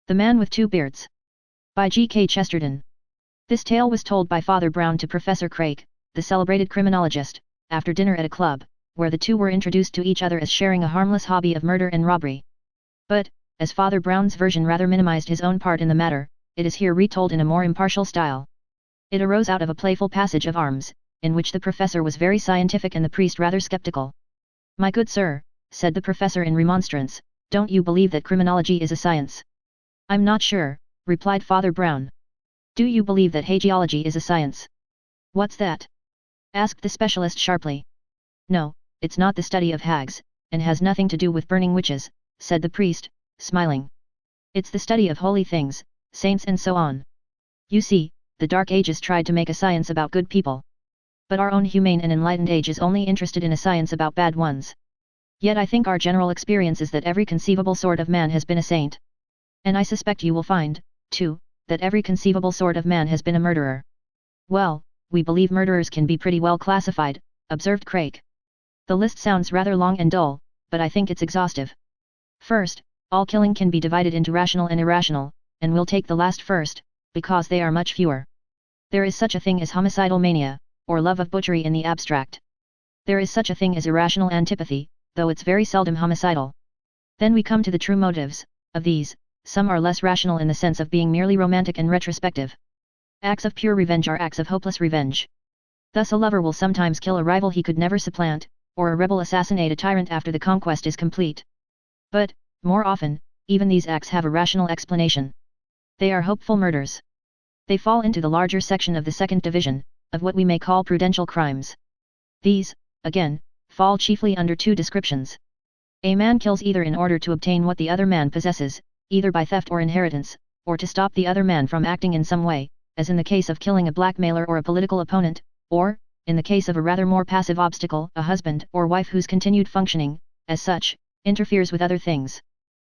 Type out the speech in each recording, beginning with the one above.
The Man with Two Beards. By G.K. Chesterton. This tale was told by Father Brown to Professor Craik, the celebrated criminologist, after dinner at a club, where the two were introduced to each other as sharing a harmless hobby of murder and robbery. But, as Father Brown's version rather minimized his own part in the matter, it is here retold in a more impartial style. It arose out of a playful passage of arms, in which the professor was very scientific and the priest rather skeptical. "My good sir," said the professor in remonstrance, "don't you believe that criminology is a science?" "I'm not sure," replied Father Brown. "Do you believe that hagiology is a science?" "What's that?" asked the specialist sharply. "No, it's not the study of hags, and has nothing to do with burning witches," said the priest, smiling. "It's the study of holy things, saints and so on. You see, the Dark Ages tried to make a science about good people. But our own humane and enlightened age is only interested in a science about bad ones. Yet I think our general experience is that every conceivable sort of man has been a saint. And I suspect you will find, too, that every conceivable sort of man has been a murderer." "Well, we believe murderers can be pretty well classified," observed Craik. "The list sounds rather long and dull, but I think it's exhaustive. First, all killing can be divided into rational and irrational, and we'll take the last first, because they are much fewer. There is such a thing as homicidal mania, or love of butchery in the abstract. There is such a thing as irrational antipathy, though it's very seldom homicidal. Then we come to the true motives. Of these, some are less rational in the sense of being merely romantic and retrospective. Acts of pure revenge are acts of hopeless revenge. Thus a lover will sometimes kill a rival he could never supplant, or a rebel assassinate a tyrant after the conquest is complete. But, more often, even these acts have a rational explanation. They are hopeful murders. They fall into the larger section of the second division, of what we may call prudential crimes. These, again, fall chiefly under two descriptions. A man kills either in order to obtain what the other man possesses, either by theft or inheritance, or to stop the other man from acting in some way, as in the case of killing a blackmailer or a political opponent, or, in the case of a rather more passive obstacle, a husband or wife whose continued functioning, as such, interferes with other things.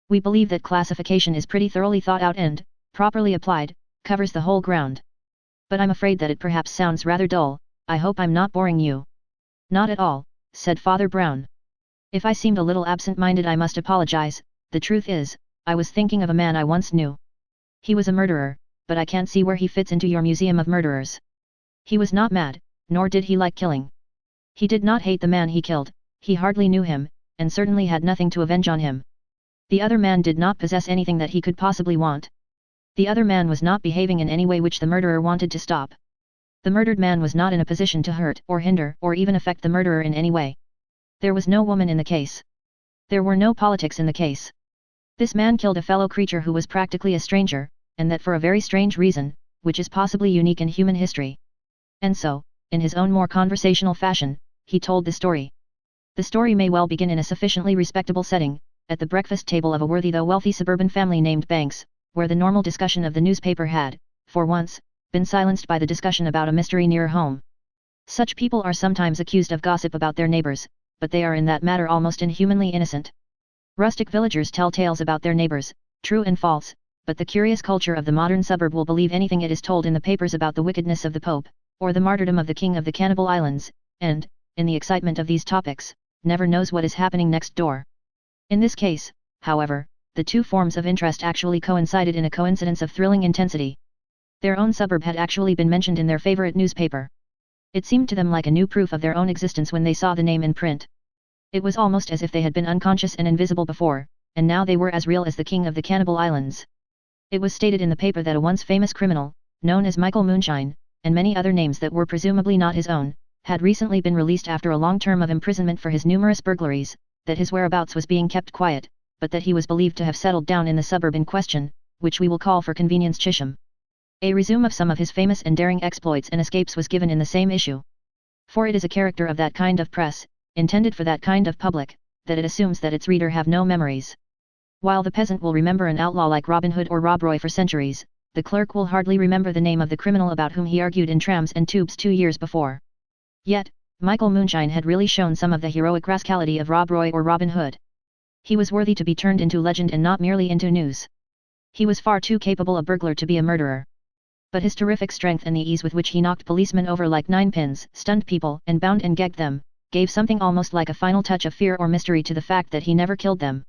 We believe that classification is pretty thoroughly thought out and, properly applied, covers the whole ground. But I'm afraid that it perhaps sounds rather dull. I hope I'm not boring you." "Not at all," said Father Brown. "If I seemed a little absent-minded I must apologize. The truth is, I was thinking of a man I once knew. He was a murderer, but I can't see where he fits into your museum of murderers. He was not mad, nor did he like killing. He did not hate the man he killed, he hardly knew him, and certainly had nothing to avenge on him. The other man did not possess anything that he could possibly want. The other man was not behaving in any way which the murderer wanted to stop. The murdered man was not in a position to hurt or hinder or even affect the murderer in any way. There was no woman in the case. There were no politics in the case. This man killed a fellow creature who was practically a stranger, and that for a very strange reason, which is possibly unique in human history. And so, in his own more conversational fashion, he told the story. The story may well begin in a sufficiently respectable setting, at the breakfast table of a worthy though wealthy suburban family named Banks, where the normal discussion of the newspaper had, for once, been silenced by the discussion about a mystery near home. Such people are sometimes accused of gossip about their neighbors, but they are in that matter almost inhumanly innocent. Rustic villagers tell tales about their neighbors, true and false, but the curious culture of the modern suburb will believe anything it is told in the papers about the wickedness of the Pope, or the martyrdom of the King of the Cannibal Islands, and, in the excitement of these topics, never knows what is happening next door. In this case, however, the two forms of interest actually coincided in a coincidence of thrilling intensity. Their own suburb had actually been mentioned in their favorite newspaper. It seemed to them like a new proof of their own existence when they saw the name in print. It was almost as if they had been unconscious and invisible before, and now they were as real as the King of the Cannibal Islands. It was stated in the paper that a once famous criminal, known as Michael Moonshine, and many other names that were presumably not his own, had recently been released after a long term of imprisonment for his numerous burglaries, that his whereabouts was being kept quiet, but that he was believed to have settled down in the suburb in question, which we will call for convenience Chisham. A resume of some of his famous and daring exploits and escapes was given in the same issue. For it is a character of that kind of press, intended for that kind of public, that it assumes that its reader have no memories. While the peasant will remember an outlaw like Robin Hood or Rob Roy for centuries, the clerk will hardly remember the name of the criminal about whom he argued in trams and tubes 2 years before. Yet, Michael Moonshine had really shown some of the heroic rascality of Rob Roy or Robin Hood. He was worthy to be turned into legend and not merely into news. He was far too capable a burglar to be a murderer. But his terrific strength and the ease with which he knocked policemen over like ninepins, stunned people and bound and gagged them, gave something almost like a final touch of fear or mystery to the fact that he never killed them.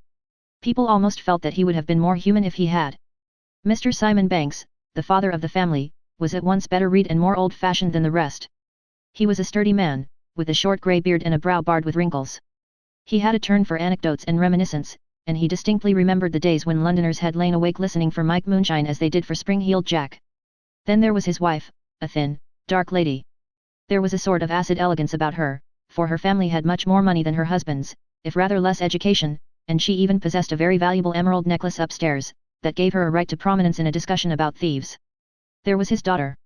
People almost felt that he would have been more human if he had. Mr. Simon Banks, the father of the family, was at once better read and more old-fashioned than the rest. He was a sturdy man, with a short grey beard and a brow barred with wrinkles. He had a turn for anecdotes and reminiscence, and he distinctly remembered the days when Londoners had lain awake listening for Mike Moonshine as they did for Spring-Heeled Jack. Then there was his wife, a thin, dark lady. There was a sort of acid elegance about her, for her family had much more money than her husband's, if rather less education, and she even possessed a very valuable emerald necklace upstairs, that gave her a right to prominence in a discussion about thieves. There was his daughter,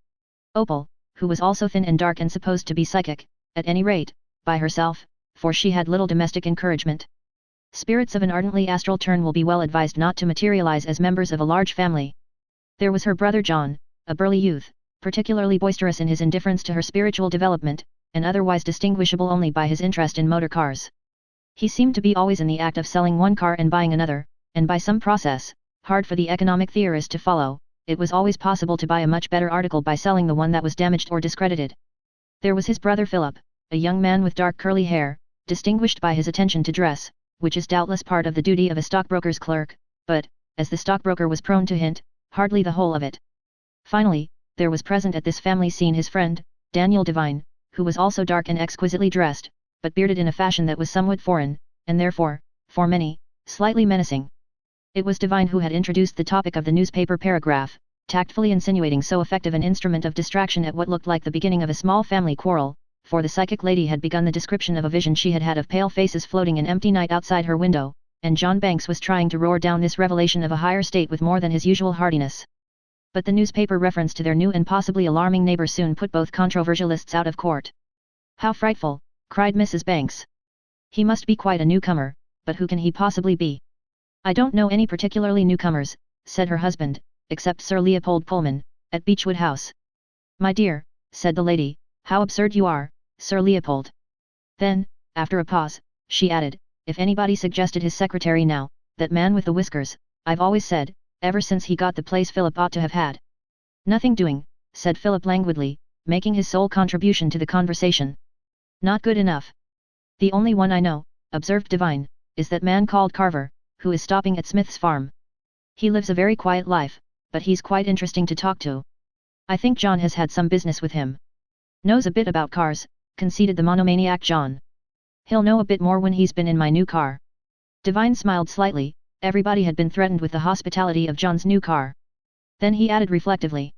Opal, who was also thin and dark and supposed to be psychic, at any rate, by herself, for she had little domestic encouragement. Spirits of an ardently astral turn will be well advised not to materialize as members of a large family. There was her brother John, a burly youth, particularly boisterous in his indifference to her spiritual development, and otherwise distinguishable only by his interest in motor cars. He seemed to be always in the act of selling one car and buying another, and by some process, hard for the economic theorist to follow, it was always possible to buy a much better article by selling the one that was damaged or discredited. There was his brother Philip, a young man with dark curly hair, distinguished by his attention to dress, which is doubtless part of the duty of a stockbroker's clerk, but, as the stockbroker was prone to hint, hardly the whole of it. Finally, there was present at this family scene his friend, Daniel Devine, who was also dark and exquisitely dressed, but bearded in a fashion that was somewhat foreign, and therefore, for many, slightly menacing. It was Devine who had introduced the topic of the newspaper paragraph, tactfully insinuating so effective an instrument of distraction at what looked like the beginning of a small family quarrel, for the psychic lady had begun the description of a vision she had had of pale faces floating in empty night outside her window, and John Banks was trying to roar down this revelation of a higher state with more than his usual heartiness. But the newspaper reference to their new and possibly alarming neighbor soon put both controversialists out of court. "How frightful!" cried Mrs. Banks. "He must be quite a newcomer, but who can he possibly be?" "I don't know any particularly newcomers," said her husband, "except Sir Leopold Pullman, at Beechwood House." "My dear," said the lady, "how absurd you are, Sir Leopold." Then, after a pause, she added, "If anybody suggested his secretary now, that man with the whiskers, I've always said, ever since he got the place Philip ought to have had." "Nothing doing," said Philip languidly, making his sole contribution to the conversation. "Not good enough." "The only one I know," observed Devine, "is that man called Carver, who is stopping at Smith's farm. He lives a very quiet life, but he's quite interesting to talk to. I think John has had some business with him." "Knows a bit about cars," conceded the monomaniac John. "He'll know a bit more when he's been in my new car." Devine smiled slightly. Everybody had been threatened with the hospitality of John's new car. Then he added reflectively,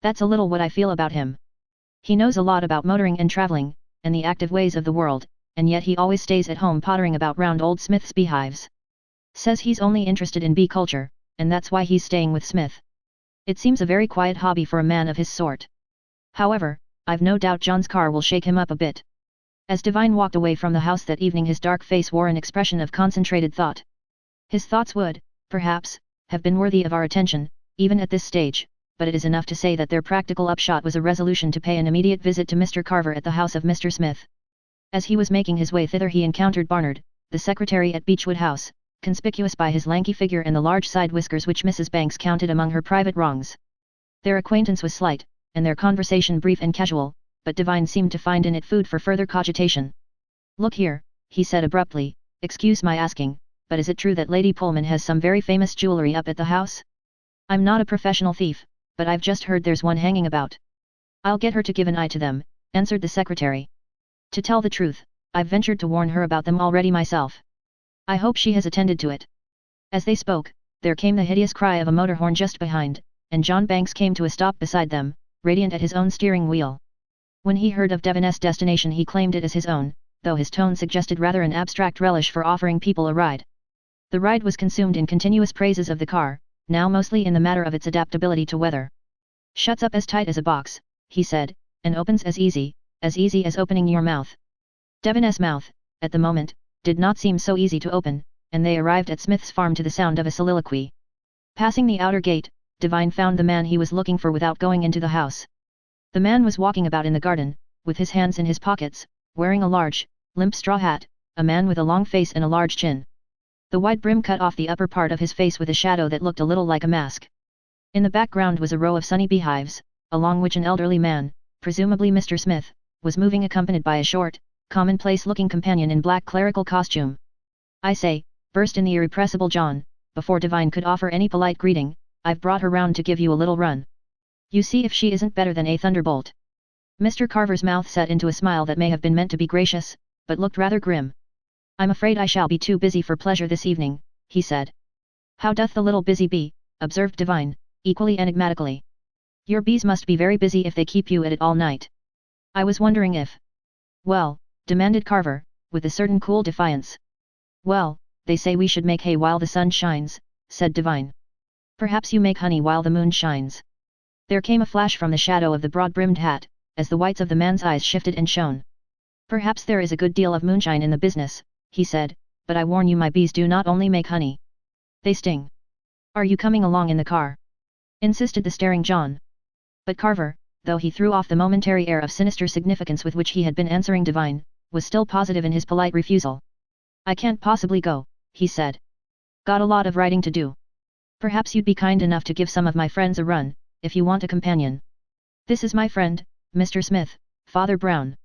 "That's a little what I feel about him. He knows a lot about motoring and travelling, and the active ways of the world, and yet he always stays at home pottering about round old Smith's beehives. Says he's only interested in bee culture, and that's why he's staying with Smith. It seems a very quiet hobby for a man of his sort. However, I've no doubt John's car will shake him up a bit." As Devine walked away from the house that evening, his dark face wore an expression of concentrated thought. His thoughts would, perhaps, have been worthy of our attention, even at this stage, but it is enough to say that their practical upshot was a resolution to pay an immediate visit to Mr. Carver at the house of Mr. Smith. As he was making his way thither he encountered Barnard, the secretary at Beechwood House, conspicuous by his lanky figure and the large side whiskers which Mrs. Banks counted among her private wrongs. Their acquaintance was slight, and their conversation brief and casual, but Devine seemed to find in it food for further cogitation. "Look here," he said abruptly, "excuse my asking, but is it true that Lady Pullman has some very famous jewellery up at the house? I'm not a professional thief, but I've just heard there's one hanging about." "I'll get her to give an eye to them," answered the secretary. "To tell the truth, I've ventured to warn her about them already myself. I hope she has attended to it." As they spoke, there came the hideous cry of a motor horn just behind, and John Banks came to a stop beside them, radiant at his own steering wheel. When he heard of Devon's destination he claimed it as his own, though his tone suggested rather an abstract relish for offering people a ride. The ride was consumed in continuous praises of the car, now mostly in the matter of its adaptability to weather. "Shuts up as tight as a box," he said, "and opens as easy as opening your mouth." Devon's mouth, at the moment, did not seem so easy to open, and they arrived at Smith's farm to the sound of a soliloquy. Passing the outer gate, Devine found the man he was looking for without going into the house. The man was walking about in the garden, with his hands in his pockets, wearing a large, limp straw hat, a man with a long face and a large chin. The wide brim cut off the upper part of his face with a shadow that looked a little like a mask. In the background was a row of sunny beehives, along which an elderly man, presumably Mr. Smith, was moving accompanied by a short, commonplace-looking companion in black clerical costume. "I say," burst in the irrepressible John, before Devine could offer any polite greeting, I've brought her round to give you a little run. You see if she isn't better than a thunderbolt." Mr. Carver's mouth set into a smile that may have been meant to be gracious, but looked rather grim. "I'm afraid I shall be too busy for pleasure this evening," he said. "How doth the little busy bee?" observed Divine, equally enigmatically. "Your bees must be very busy if they keep you at it all night. I was wondering if—" "Well," demanded Carver, with a certain cool defiance. "Well, they say we should make hay while the sun shines," said Divine. "Perhaps you make honey while the moon shines." There came a flash from the shadow of the broad-brimmed hat, as the whites of the man's eyes shifted and shone. "Perhaps there is a good deal of moonshine in the business," he said, "but I warn you my bees do not only make honey. They sting." "Are you coming along in the car?" insisted the staring John. But Carver, though he threw off the momentary air of sinister significance with which he had been answering Divine, was still positive in his polite refusal. "I can't possibly go," he said. "Got a lot of writing to do. Perhaps you'd be kind enough to give some of my friends a run, if you want a companion." "This is my friend, Mr. Smith, Father Brown."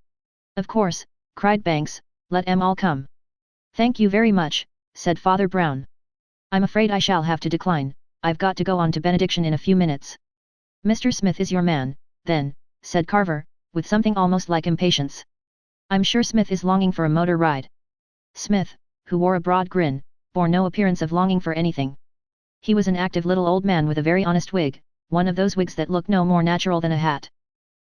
"Of course," cried Banks, "let 'em all come." "Thank you very much," said Father Brown. "I'm afraid I shall have to decline, I've got to go on to benediction in a few minutes." "Mr. Smith is your man, then," said Carver, with something almost like impatience. "I'm sure Smith is longing for a motor ride." Smith, who wore a broad grin, bore no appearance of longing for anything. He was an active little old man with a very honest wig, one of those wigs that look no more natural than a hat.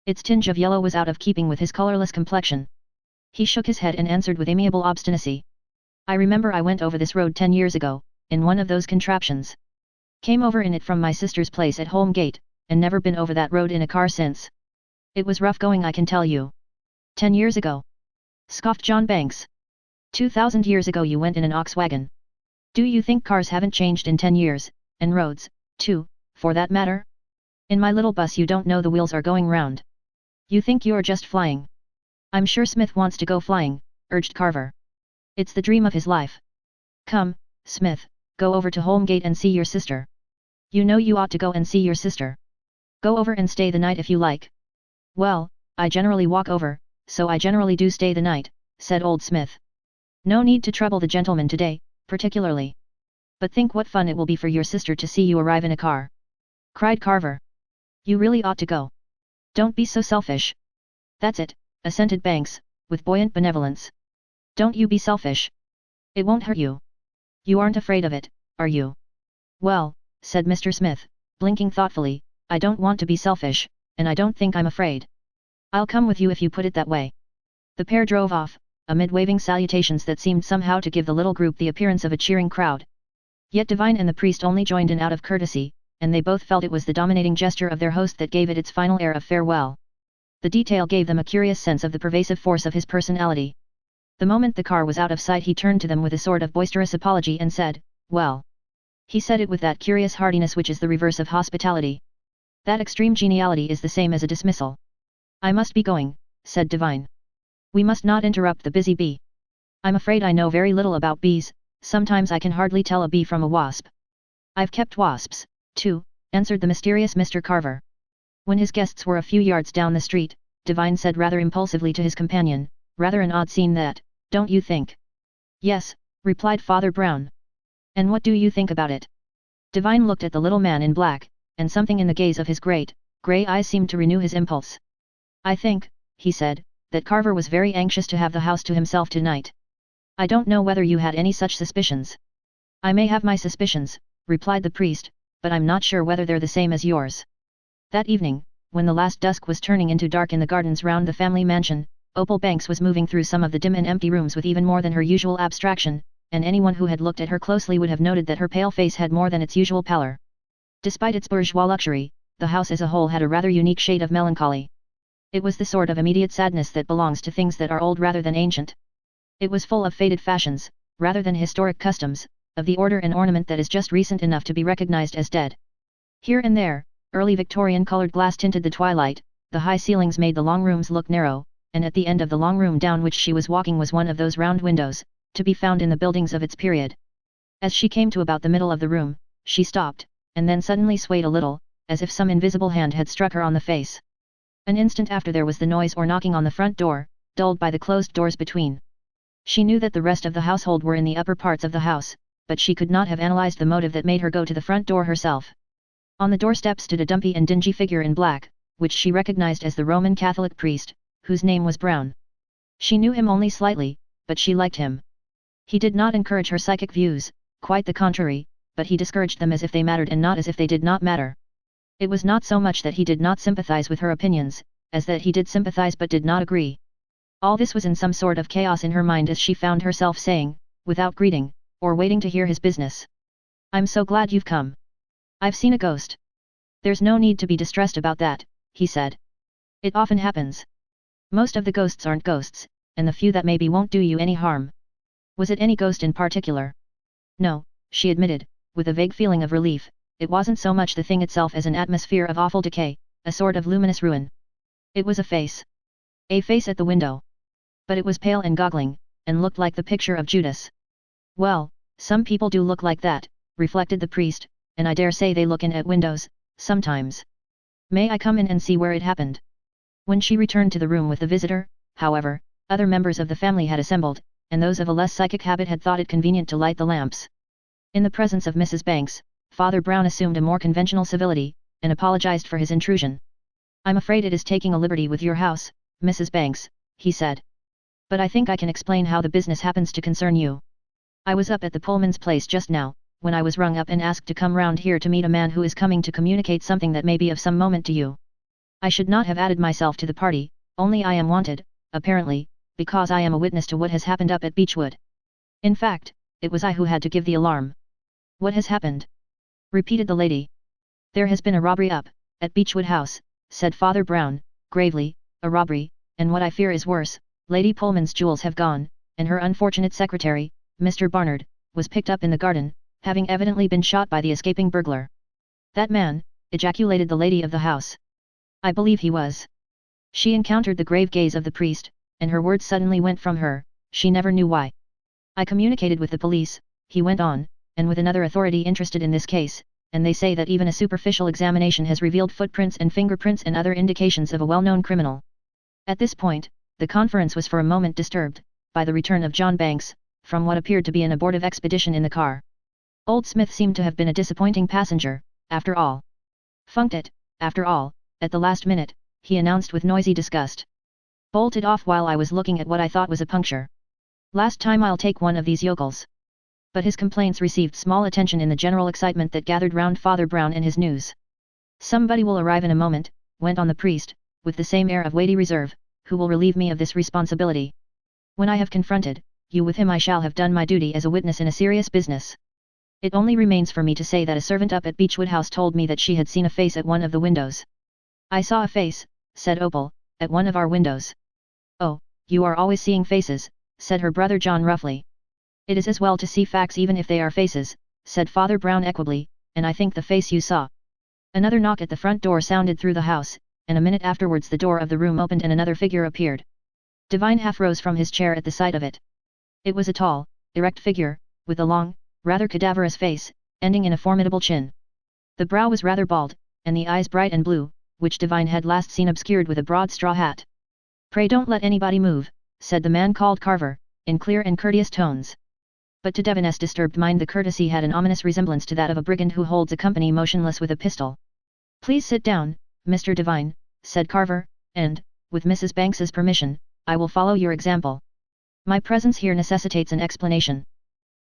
Its tinge of yellow was out of keeping with his colorless complexion. He shook his head and answered with amiable obstinacy. "I remember I went over this road 10 years ago, in one of those contraptions. Came over in it from my sister's place at Holmgate, and never been over that road in a car since. It was rough going I can tell you." "10 years ago?" scoffed John Banks. 2,000 years ago you went in an ox wagon. Do you think cars haven't changed in 10 years, and roads, too, for that matter? In my little bus you don't know the wheels are going round. You think you're just flying." "I'm sure Smith wants to go flying," urged Carver. "It's the dream of his life. Come, Smith, go over to Holmgate and see your sister. You know you ought to go and see your sister. Go over and stay the night if you like." "Well, I generally walk over, so I generally do stay the night," said old Smith. "No need to trouble the gentleman today, particularly. But think what fun it will be for your sister to see you arrive in a car," cried Carver. "You really ought to go. Don't be so selfish." "That's it," assented Banks, with buoyant benevolence. "Don't you be selfish. It won't hurt you. You aren't afraid of it, are you?" "Well," said Mr. Smith, blinking thoughtfully, "I don't want to be selfish, and I don't think I'm afraid. I'll come with you if you put it that way." The pair drove off, amid waving salutations that seemed somehow to give the little group the appearance of a cheering crowd. Yet Divine and the priest only joined in out of courtesy, and they both felt it was the dominating gesture of their host that gave it its final air of farewell. The detail gave them a curious sense of the pervasive force of his personality. The moment the car was out of sight he turned to them with a sort of boisterous apology and said, "Well." He said it with that curious heartiness which is the reverse of hospitality. That extreme geniality is the same as a dismissal. "I must be going," said Divine. "We must not interrupt the busy bee. I'm afraid I know very little about bees, sometimes I can hardly tell a bee from a wasp." "I've kept wasps, too," answered the mysterious Mr. Carver. When his guests were a few yards down the street, Divine said rather impulsively to his companion, "Rather an odd scene that, don't you think?" "Yes," replied Father Brown. "And what do you think about it?" Divine looked at the little man in black, and something in the gaze of his great, grey eyes seemed to renew his impulse. "I think," he said, "that Carver was very anxious to have the house to himself tonight. I don't know whether you had any such suspicions." "I may have my suspicions," replied the priest, "but I'm not sure whether they're the same as yours." That evening, when the last dusk was turning into dark in the gardens round the family mansion, Opal Banks was moving through some of the dim and empty rooms with even more than her usual abstraction, and anyone who had looked at her closely would have noted that her pale face had more than its usual pallor. Despite its bourgeois luxury, the house as a whole had a rather unique shade of melancholy. It was the sort of immediate sadness that belongs to things that are old rather than ancient. It was full of faded fashions, rather than historic customs, of the order and ornament that is just recent enough to be recognized as dead. Here and there, early Victorian colored glass tinted the twilight, the high ceilings made the long rooms look narrow, and at the end of the long room down which she was walking was one of those round windows, to be found in the buildings of its period. As she came to about the middle of the room, she stopped, and then suddenly swayed a little, as if some invisible hand had struck her on the face. An instant after there was the noise or knocking on the front door, dulled by the closed doors between. She knew that the rest of the household were in the upper parts of the house, but she could not have analyzed the motive that made her go to the front door herself. On the doorstep stood a dumpy and dingy figure in black, which she recognized as the Roman Catholic priest, whose name was Brown. She knew him only slightly, but she liked him. He did not encourage her psychic views, quite the contrary, but he discouraged them as if they mattered and not as if they did not matter. It was not so much that he did not sympathize with her opinions, as that he did sympathize but did not agree. All this was in some sort of chaos in her mind as she found herself saying, without greeting, or waiting to hear his business. "I'm so glad you've come. I've seen a ghost." "There's no need to be distressed about that," he said. "It often happens. Most of the ghosts aren't ghosts, and the few that maybe won't do you any harm." "Was it any ghost in particular?" "No," she admitted, with a vague feeling of relief. "It wasn't so much the thing itself as an atmosphere of awful decay, a sort of luminous ruin. It was a face. A face at the window. But it was pale and goggling, and looked like the picture of Judas." "Well, some people do look like that," reflected the priest, "and I dare say they look in at windows, sometimes. May I come in and see where it happened?" When she returned to the room with the visitor, however, other members of the family had assembled, and those of a less psychic habit had thought it convenient to light the lamps. In the presence of Mrs. Banks, Father Brown assumed a more conventional civility, and apologized for his intrusion. "I'm afraid it is taking a liberty with your house, Mrs. Banks," he said. "But I think I can explain how the business happens to concern you. I was up at the Pullman's place just now, when I was rung up and asked to come round here to meet a man who is coming to communicate something that may be of some moment to you. I should not have added myself to the party, only I am wanted, apparently, because I am a witness to what has happened up at Beechwood. In fact, it was I who had to give the alarm." "What has happened?" repeated the lady. "There has been a robbery up at Beechwood House," said Father Brown, gravely, "a robbery, and what I fear is worse. Lady Pullman's jewels have gone, and her unfortunate secretary, Mr. Barnard, was picked up in the garden, having evidently been shot by the escaping burglar." "That man," ejaculated the lady of the house. "I believe he was." She encountered the grave gaze of the priest, and her words suddenly went from her, she never knew why. "I communicated with the police," he went on, "and with another authority interested in this case, and they say that even a superficial examination has revealed footprints and fingerprints and other indications of a well-known criminal." At this point, the conference was for a moment disturbed, by the return of John Banks, from what appeared to be an abortive expedition in the car. Old Smith seemed to have been a disappointing passenger, after all. "Funked it, after all, at the last minute," he announced with noisy disgust. "Bolted off while I was looking at what I thought was a puncture. Last time I'll take one of these yokels." But his complaints received small attention in the general excitement that gathered round Father Brown and his news. "Somebody will arrive in a moment," went on the priest, with the same air of weighty reserve, "who will relieve me of this responsibility. When I have confronted you with him I shall have done my duty as a witness in a serious business. It only remains for me to say that a servant up at Beechwood House told me that she had seen a face at one of the windows." "I saw a face," said Opal, "at one of our windows." "Oh, you are always seeing faces," said her brother John roughly. "It is as well to see facts even if they are faces," said Father Brown equably, "and I think the face you saw." Another knock at the front door sounded through the house, and a minute afterwards the door of the room opened and another figure appeared. Devine half rose from his chair at the sight of it. It was a tall, erect figure, with a long, rather cadaverous face, ending in a formidable chin. The brow was rather bald, and the eyes bright and blue, which Devine had last seen obscured with a broad straw hat. "Pray don't let anybody move," said the man called Carver, in clear and courteous tones. But to Devine's disturbed mind the courtesy had an ominous resemblance to that of a brigand who holds a company motionless with a pistol. "Please sit down, Mr. Devine," said Carver, "and, with Mrs. Banks's permission, I will follow your example. My presence here necessitates an explanation.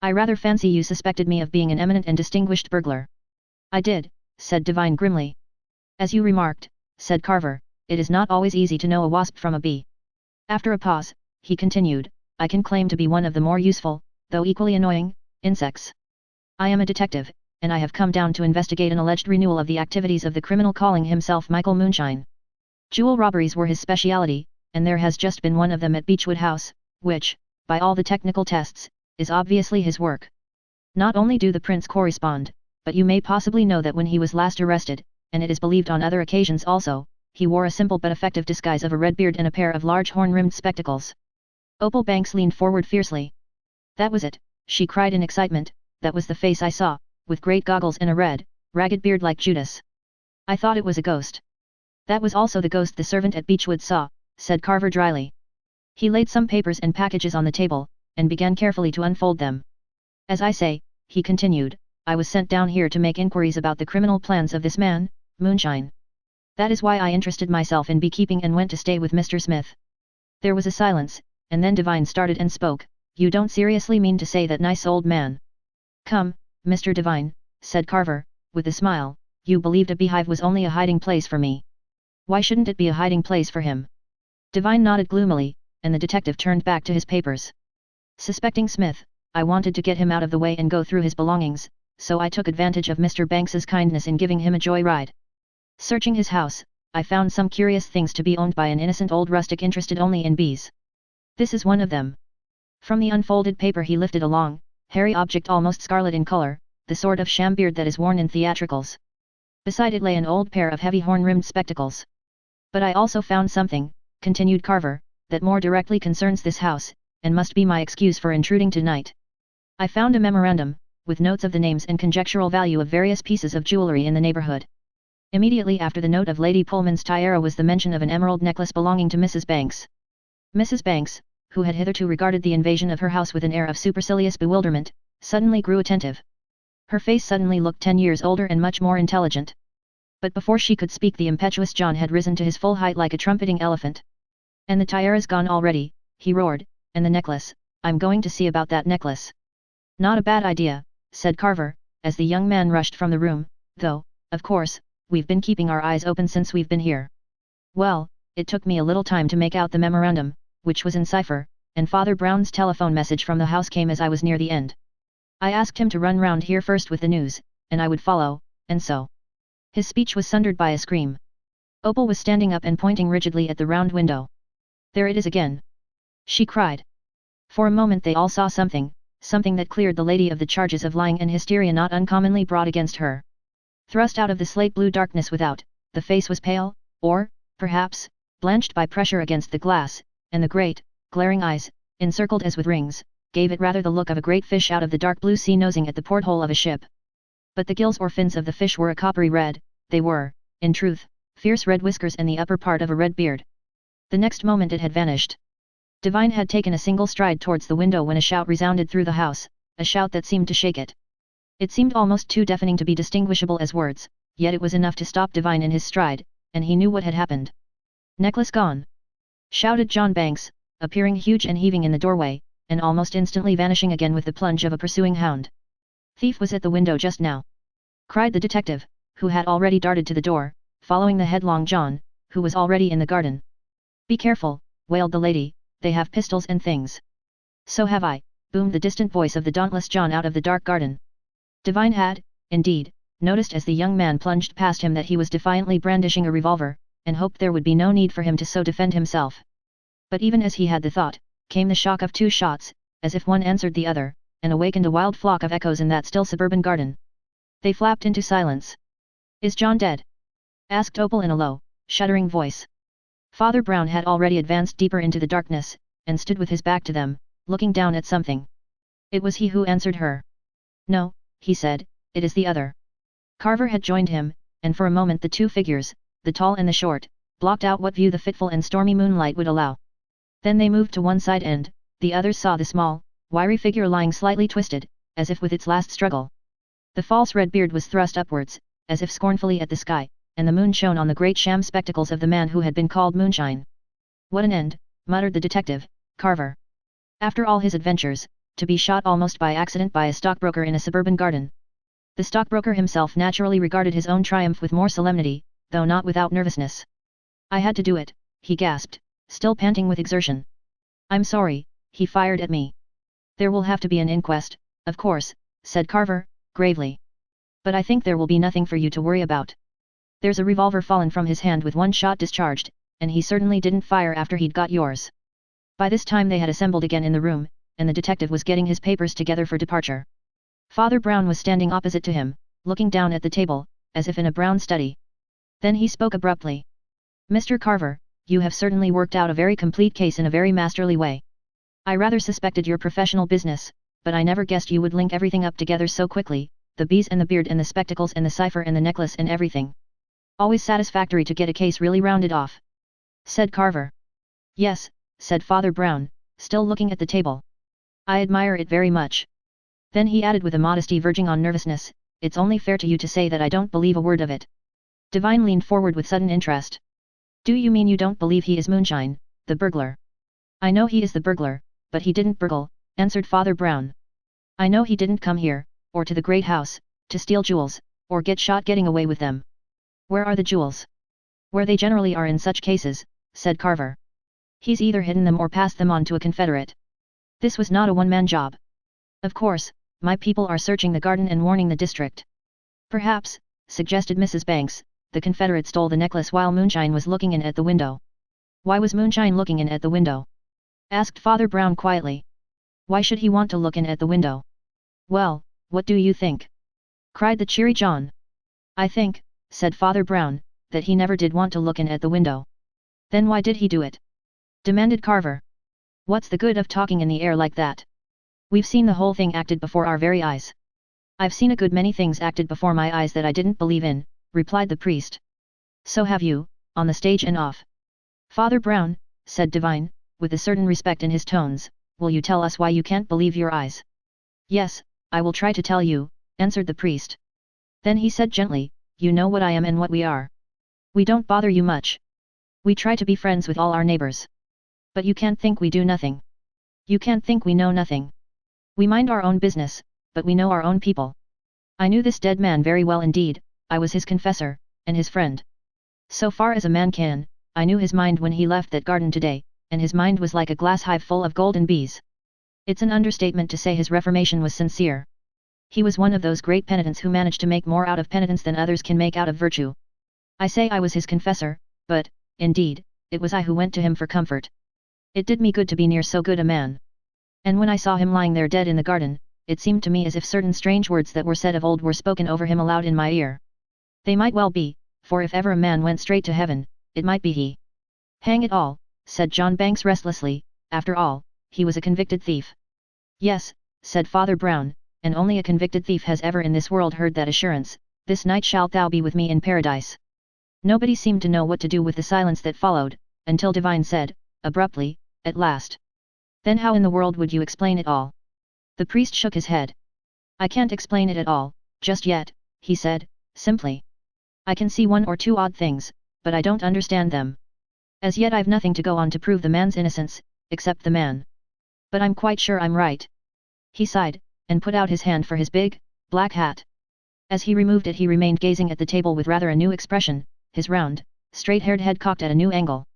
I rather fancy you suspected me of being an eminent and distinguished burglar." "I did," said Devine grimly. "As you remarked," said Carver, "it is not always easy to know a wasp from a bee." After a pause, he continued, "I can claim to be one of the more useful, though equally annoying, insects. I am a detective, and I have come down to investigate an alleged renewal of the activities of the criminal calling himself Michael Moonshine. Jewel robberies were his speciality, and there has just been one of them at Beechwood House, which, by all the technical tests, is obviously his work. Not only do the prints correspond, but you may possibly know that when he was last arrested, and it is believed on other occasions also, he wore a simple but effective disguise of a red beard and a pair of large horn-rimmed spectacles." Opal Banks leaned forward fiercely. "That was it," she cried in excitement, "that was the face I saw, with great goggles and a red, ragged beard like Judas. I thought it was a ghost." "That was also the ghost the servant at Beechwood saw," said Carver dryly. He laid some papers and packages on the table, and began carefully to unfold them. "As I say," he continued, I was sent down here to make inquiries about the criminal plans of this man, Moonshine. That is why I interested myself in beekeeping and went to stay with Mr. Smith." There was a silence, and then Divine started and spoke. "You don't seriously mean to say that nice old man?" "Come, Mr. Divine," said Carver, with a smile, "you believed a beehive was only a hiding place for me. Why shouldn't it be a hiding place for him?" Divine nodded gloomily, and the detective turned back to his papers. "Suspecting Smith, I wanted to get him out of the way and go through his belongings, so I took advantage of Mr. Banks's kindness in giving him a joy ride. Searching his house, I found some curious things to be owned by an innocent old rustic interested only in bees. This is one of them." From the unfolded paper he lifted a long, hairy object almost scarlet in color, the sort of sham beard that is worn in theatricals. Beside it lay an old pair of heavy horn-rimmed spectacles. "But I also found something," continued Carver, "that more directly concerns this house, and must be my excuse for intruding tonight. I found a memorandum, with notes of the names and conjectural value of various pieces of jewellery in the neighbourhood. Immediately after the note of Lady Pullman's tiara was the mention of an emerald necklace belonging to Mrs. Banks. Mrs. Banks, who had hitherto regarded the invasion of her house with an air of supercilious bewilderment, suddenly grew attentive. Her face suddenly looked 10 years older and much more intelligent. But before she could speak the impetuous John had risen to his full height like a trumpeting elephant. "And the tiara's gone already," he roared, "and the necklace, I'm going to see about that necklace." "Not a bad idea," said Carver, as the young man rushed from the room, "though, of course, we've been keeping our eyes open since we've been here. Well, it took me a little time to make out the memorandum, which was in cipher, and Father Brown's telephone message from the house came as I was near the end. I asked him to run round here first with the news, and I would follow, and so." His speech was sundered by a scream. Opal was standing up and pointing rigidly at the round window. "There it is again!" she cried. For a moment they all saw something that cleared the lady of the charges of lying and hysteria not uncommonly brought against her. Thrust out of the slate-blue darkness without, the face was pale, or, perhaps, blanched by pressure against the glass, and the great, glaring eyes, encircled as with rings, gave it rather the look of a great fish out of the dark blue sea nosing at the porthole of a ship. But the gills or fins of the fish were a coppery red, they were, in truth, fierce red whiskers and the upper part of a red beard. The next moment it had vanished. Divine had taken a single stride towards the window when a shout resounded through the house, a shout that seemed to shake it. It seemed almost too deafening to be distinguishable as words, yet it was enough to stop Divine in his stride, and he knew what had happened. "Necklace gone!" shouted John Banks, appearing huge and heaving in the doorway, and almost instantly vanishing again with the plunge of a pursuing hound. "Thief was at the window just now!" cried the detective, who had already darted to the door, following the headlong John, who was already in the garden. "Be careful," wailed the lady, "they have pistols and things." "So have I," boomed the distant voice of the dauntless John out of the dark garden. Divine had, indeed, noticed as the young man plunged past him that he was defiantly brandishing a revolver, and hoped there would be no need for him to so defend himself. But even as he had the thought, came the shock of 2 shots, as if one answered the other, and awakened a wild flock of echoes in that still suburban garden. They flapped into silence. "Is John dead?" asked Opal in a low, shuddering voice. Father Brown had already advanced deeper into the darkness, and stood with his back to them, looking down at something. It was he who answered her. "No," he said, "it is the other." Carver had joined him, and for a moment the two figures, the tall and the short, blocked out what view the fitful and stormy moonlight would allow. Then they moved to one side and, the others saw the small, wiry figure lying slightly twisted, as if with its last struggle. The false red beard was thrust upwards, as if scornfully at the sky, and the moon shone on the great sham spectacles of the man who had been called Moonshine. "What an end," muttered the detective, Carver. "After all his adventures, to be shot almost by accident by a stockbroker in a suburban garden." The stockbroker himself naturally regarded his own triumph with more solemnity, though not without nervousness. "I had to do it," he gasped, still panting with exertion. "I'm sorry, he fired at me." "There will have to be an inquest, of course," said Carver, gravely. "But I think there will be nothing for you to worry about. There's a revolver fallen from his hand with 1 shot discharged, and he certainly didn't fire after he'd got yours." By this time they had assembled again in the room, and the detective was getting his papers together for departure. Father Brown was standing opposite to him, looking down at the table, as if in a brown study. Then he spoke abruptly. "Mr. Carver, you have certainly worked out a very complete case in a very masterly way. I rather suspected your professional business, but I never guessed you would link everything up together so quickly, the bees and the beard and the spectacles and the cipher and the necklace and everything. Always satisfactory to get a case really rounded off," said Carver. "Yes," said Father Brown, still looking at the table. "I admire it very much. Then he added with a modesty verging on nervousness, "It's only fair to you to say that I don't believe a word of it." Divine leaned forward with sudden interest. "Do you mean you don't believe he is Moonshine, the burglar?" "I know he is the burglar, but he didn't burgle," answered Father Brown. "I know he didn't come here, or to the great house, to steal jewels, or get shot getting away with them." "Where are the jewels?" "Where they generally are in such cases," said Carver. "He's either hidden them or passed them on to a confederate. This was not a one-man job. Of course, my people are searching the garden and warning the district." "Perhaps," suggested Mrs. Banks, "the confederate stole the necklace while Moonshine was looking in at the window." "Why was Moonshine looking in at the window?" asked Father Brown quietly. "Why should he want to look in at the window?" "Well, what do you think?" cried the cheery John. "I think," said Father Brown, "that he never did want to look in at the window." "Then why did he do it?" demanded Carver. "What's the good of talking in the air like that? We've seen the whole thing acted before our very eyes." "I've seen a good many things acted before my eyes that I didn't believe in," replied the priest. "So have you, on the stage and off." "Father Brown," said Divine, with a certain respect in his tones, "will you tell us why you can't believe your eyes?" "Yes, I will try to tell you," answered the priest. Then he said gently, "You know what I am and what we are. We don't bother you much. We try to be friends with all our neighbors. But you can't think we do nothing. You can't think we know nothing. We mind our own business, but we know our own people. I knew this dead man very well indeed, I was his confessor, and his friend. So far as a man can, I knew his mind when he left that garden today, and his mind was like a glass hive full of golden bees. It's an understatement to say his reformation was sincere. He was one of those great penitents who manage to make more out of penitence than others can make out of virtue. I say I was his confessor, but, indeed, it was I who went to him for comfort. It did me good to be near so good a man. And when I saw him lying there dead in the garden, it seemed to me as if certain strange words that were said of old were spoken over him aloud in my ear. They might well be, for if ever a man went straight to heaven, it might be he." "Hang it all," said John Banks restlessly, "after all, he was a convicted thief." "Yes," said Father Brown, "and only a convicted thief has ever in this world heard that assurance, 'This night shalt thou be with me in paradise.'" Nobody seemed to know what to do with the silence that followed, until Divine said, abruptly, at last, "Then how in the world would you explain it all?" The priest shook his head. "I can't explain it at all, just yet," he said, simply. "I can see one or two odd things, but I don't understand them. As yet I've nothing to go on to prove the man's innocence, except the man. But I'm quite sure I'm right." He sighed, and put out his hand for his big, black hat. As he removed it he remained gazing at the table with rather a new expression, his round, straight-haired head cocked at a new angle.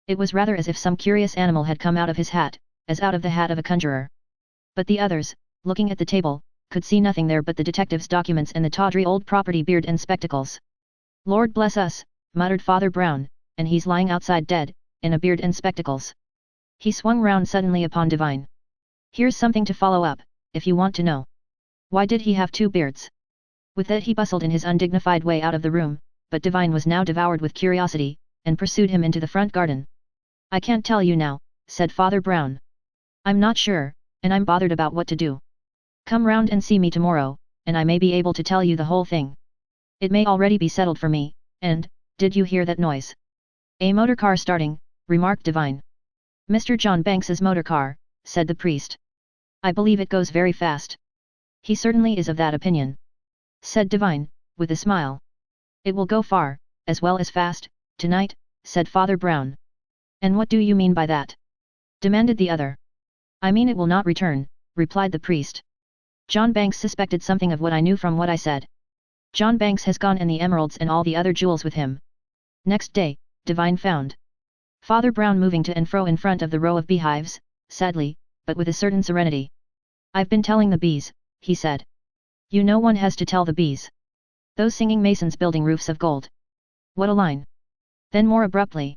It was rather as if some curious animal had come out of his hat, as out of the hat of a conjurer. But the others, looking at the table, could see nothing there but the detective's documents and the tawdry old property beard and spectacles. "Lord bless us," muttered Father Brown, "and he's lying outside dead, in a beard and spectacles." He swung round suddenly upon Divine. "Here's something to follow up, if you want to know. Why did he have two beards?" With that he bustled in his undignified way out of the room, but Divine was now devoured with curiosity, and pursued him into the front garden. "I can't tell you now," said Father Brown. "I'm not sure, and I'm bothered about what to do. Come round and see me tomorrow, and I may be able to tell you the whole thing. It may already be settled for me, and, did you hear that noise?" "A motor car starting," remarked Divine. "Mr. John Banks's motor car," said the priest. "I believe it goes very fast." "He certainly is of that opinion," said Divine, with a smile. "It will go far, as well as fast, tonight," said Father Brown. "And what do you mean by that?" demanded the other. "I mean it will not return," replied the priest. "John Banks suspected something of what I knew from what I said. John Banks has gone and the emeralds and all the other jewels with him." Next day, Divine found Father Brown moving to and fro in front of the row of beehives, sadly, but with a certain serenity. "I've been telling the bees," he said. "You know one has to tell the bees. Those singing masons building roofs of gold. What a line!" Then more abruptly,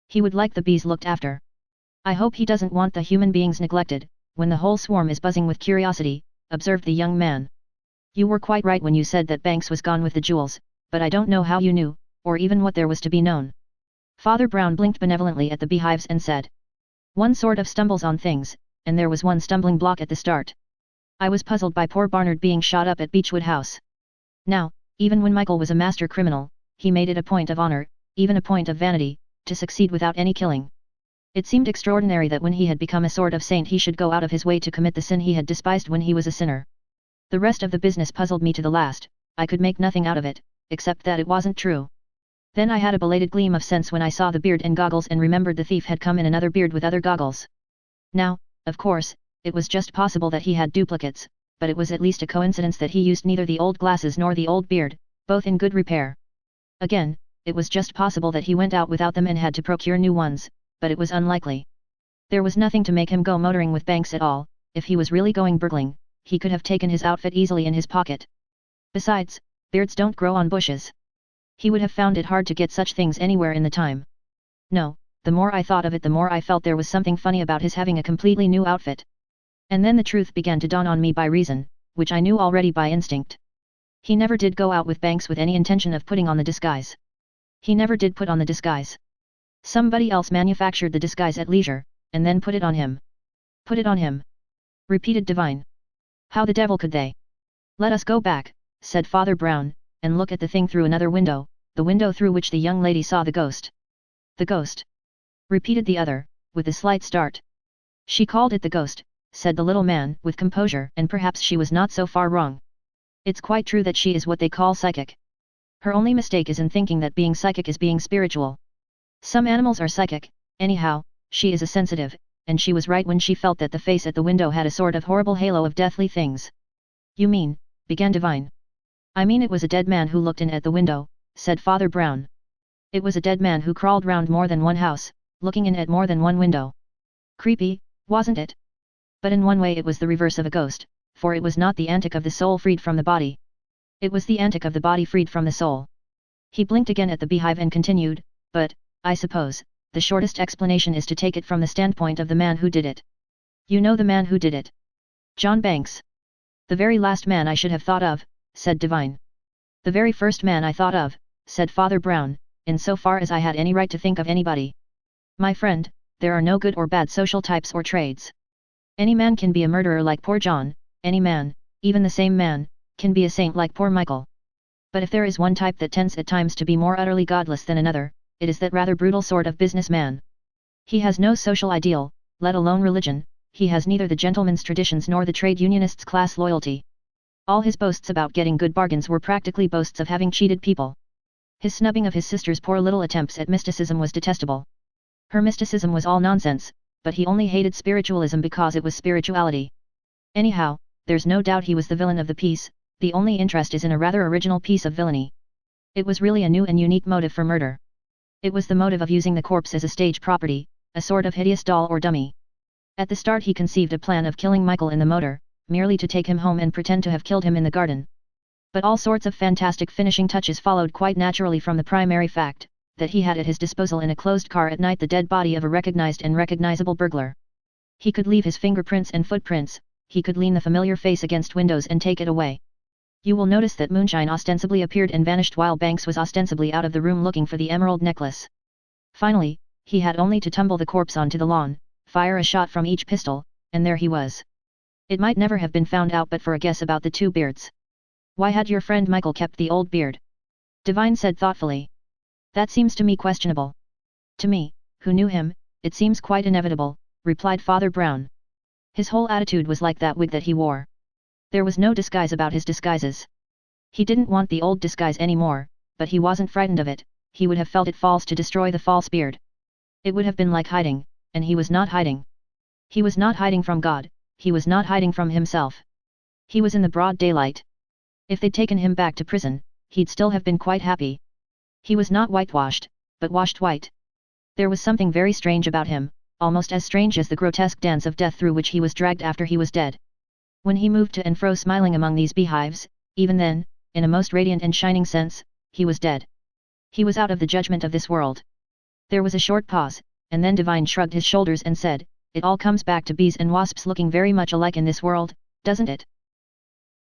"He would like the bees looked after. I hope he doesn't want the human beings neglected, when the whole swarm is buzzing with curiosity," observed the young man. "You were quite right when you said that Banks was gone with the jewels, but I don't know how you knew, or even what there was to be known." Father Brown blinked benevolently at the beehives and said, "One sort of stumbles on things, and there was one stumbling block at the start. I was puzzled by poor Barnard being shot up at Beechwood House. Now, even when Michael was a master criminal, he made it a point of honor, even a point of vanity, to succeed without any killing. It seemed extraordinary that when he had become a sort of saint he should go out of his way to commit the sin he had despised when he was a sinner. The rest of the business puzzled me to the last. I could make nothing out of it, except that it wasn't true. Then I had a belated gleam of sense when I saw the beard and goggles and remembered the thief had come in another beard with other goggles. Now, of course, it was just possible that he had duplicates, but it was at least a coincidence that he used neither the old glasses nor the old beard, both in good repair. Again, it was just possible that he went out without them and had to procure new ones, but it was unlikely. There was nothing to make him go motoring with Banks at all. If he was really going burgling, he could have taken his outfit easily in his pocket. Besides, beards don't grow on bushes. He would have found it hard to get such things anywhere in the time. No, the more I thought of it the more I felt there was something funny about his having a completely new outfit. And then the truth began to dawn on me by reason, which I knew already by instinct. He never did go out with Banks with any intention of putting on the disguise. He never did put on the disguise. Somebody else manufactured the disguise at leisure, and then put it on him. Put it on him, repeated Divine. How the devil could they? Let us go back, said Father Brown, and look at the thing through another window, the window through which the young lady saw the ghost. The ghost? Repeated the other, with a slight start. She called it the ghost, said the little man with composure, and perhaps she was not so far wrong. It's quite true that she is what they call psychic. Her only mistake is in thinking that being psychic is being spiritual. Some animals are psychic, anyhow, she is a sensitive, and she was right when she felt that the face at the window had a sort of horrible halo of deathly things. You mean, began Divine. I mean it was a dead man who looked in at the window, said Father Brown. It was a dead man who crawled round more than one house, looking in at more than one window. Creepy, wasn't it? But in one way it was the reverse of a ghost, for it was not the antic of the soul freed from the body. It was the antic of the body freed from the soul. He blinked again at the beehive and continued, but, I suppose, the shortest explanation is to take it from the standpoint of the man who did it. You know the man who did it? John Banks. The very last man I should have thought of, said Divine. The very first man I thought of, said Father Brown, in so far as I had any right to think of anybody. My friend, there are no good or bad social types or trades. Any man can be a murderer like poor John, any man, even the same man, can be a saint like poor Michael. But if there is one type that tends at times to be more utterly godless than another, it is that rather brutal sort of businessman. He has no social ideal, let alone religion, he has neither the gentleman's traditions nor the trade unionist's class loyalty. All his boasts about getting good bargains were practically boasts of having cheated people. His snubbing of his sister's poor little attempts at mysticism was detestable. Her mysticism was all nonsense, but he only hated spiritualism because it was spirituality. Anyhow, there's no doubt he was the villain of the piece. The only interest is in a rather original piece of villainy. It was really a new and unique motive for murder. It was the motive of using the corpse as a stage property, a sort of hideous doll or dummy. At the start he conceived a plan of killing Michael in the motor, merely to take him home and pretend to have killed him in the garden. But all sorts of fantastic finishing touches followed quite naturally from the primary fact, that he had at his disposal in a closed car at night the dead body of a recognized and recognizable burglar. He could leave his fingerprints and footprints, he could lean the familiar face against windows and take it away. You will notice that moonshine ostensibly appeared and vanished while Banks was ostensibly out of the room looking for the emerald necklace. Finally, he had only to tumble the corpse onto the lawn, fire a shot from each pistol, and there he was. It might never have been found out but for a guess about the two beards. Why had your friend Michael kept the old beard? Divine said thoughtfully. That seems to me questionable. To me, who knew him, it seems quite inevitable, replied Father Brown. His whole attitude was like that wig that he wore. There was no disguise about his disguises. He didn't want the old disguise anymore, but he wasn't frightened of it, he would have felt it false to destroy the false beard. It would have been like hiding, and he was not hiding. He was not hiding from God, he was not hiding from himself. He was in the broad daylight. If they'd taken him back to prison, he'd still have been quite happy. He was not whitewashed, but washed white. There was something very strange about him, almost as strange as the grotesque dance of death through which he was dragged after he was dead. When he moved to and fro smiling among these beehives, even then, in a most radiant and shining sense, he was dead. He was out of the judgment of this world. There was a short pause, and then Divine shrugged his shoulders and said, "It all comes back to bees and wasps looking very much alike in this world, doesn't it?"